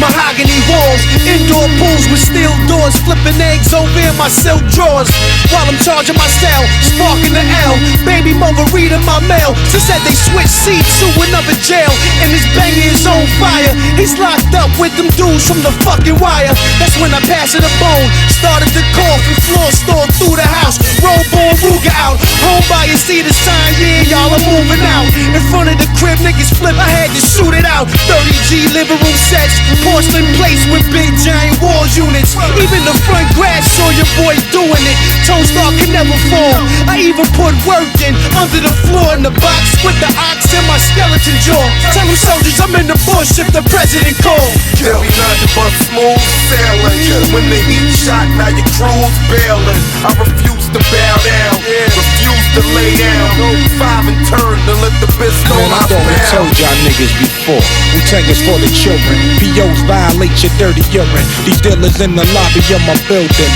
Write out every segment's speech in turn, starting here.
mahogany walls, indoor pools with steel doors, flipping eggs over in my silk drawers. While I'm charging my cell, sparking the L. Baby mother reading my mail. She said they switched seats to another jail, and his banger is on fire. He's locked up with them dudes from the fucking Wire. That's when I passed it a bone, started the coffee floor store through the house. Robo Ruger out, home buyer see the sign, yeah, y'all are moving out. In front of the crib, niggas flip, I had to shoot it out. 30G living room sets, porcelain plates with big giant walls units. Even the front grass saw your boy doing it. Tone Star can never fall. I even put work in under the floor in the box with the ox in my skeleton jaw. Tell them soldiers I'm in the bush if the president calls. Tell me nothing but smooth sailing. When the heat shot, now your crew's bailing. I refuse to bow down, refuse to lay down. 5 and turn to let the pistol Man, I thought we told y'all niggas before. Wu-Tang is for the children. POs violate your dirty urine. These dealers in the lobby of my building.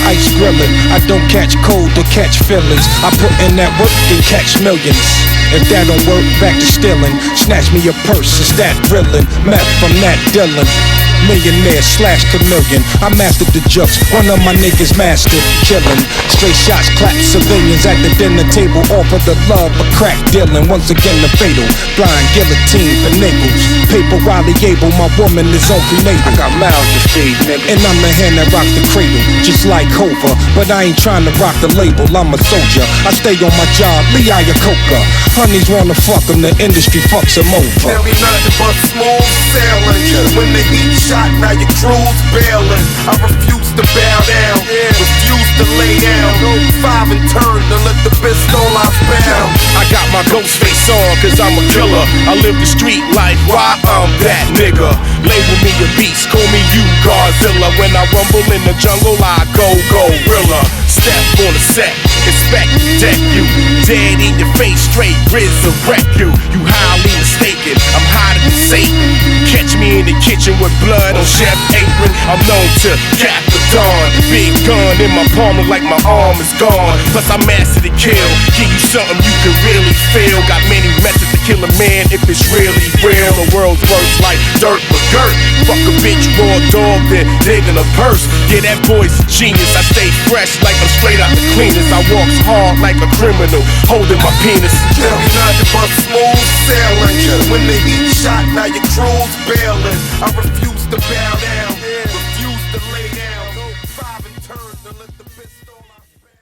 Ice grilling, I don't catch cold or catch feelings. I put in that work and catch millions. If that don't work, back to stealing. Snatch me a purse and start drilling. Meth from that Dylan. Millionaire slash chameleon. I mastered the jokes, one of my niggas mastered killing. Straight shots, clap civilians at the dinner table. Offer the love of crack dealing. Once again the fatal, blind guillotine for niggles. Paper Wiley Able, my woman is on prenatal. I got mouths to feed, nigga, and I'm the hand that rocks the cradle. Just like Hova, but I ain't trying to rock the label. I'm a soldier, I stay on my job, Lee Iacocca. Honeys wanna fuck him, the industry fucks him over. Tell me nothing but smooth sailing. When the heat shot, now your crew's bailing. I refuse to bow down, refuse to lay down. 5 and turn to let the pistol off bound. I got my ghost face on cause I'm a killer. I live the street life, why I'm that nigga. Label me a beast, call me you Godzilla. When I rumble in the jungle, I go gorilla. Step on the set, inspect, deck you. Dead in your face, straight resurrect you. You highly mistaken, I'm hotter than Satan. Catch me in the kitchen with blood on chef apron. I'm known to cap the dawn. Big gun in my palm, look like my arm is gone. Plus I master the kill, give you something you can really feel. Got many methods to kill a man if it's really real. The world's worst like dirt but girt. Fuck a bitch, raw dog, then digging a purse. Yeah, that boy's a genius. I stay fresh like I'm straight out the cleaners. I walks hard like a criminal, holding my penis. Tell me nothing but smooth sailing. When the heat shot, now your crew's bailing. I refuse to bow down, refuse to lay down. 5 and turn to let the pistol off bound.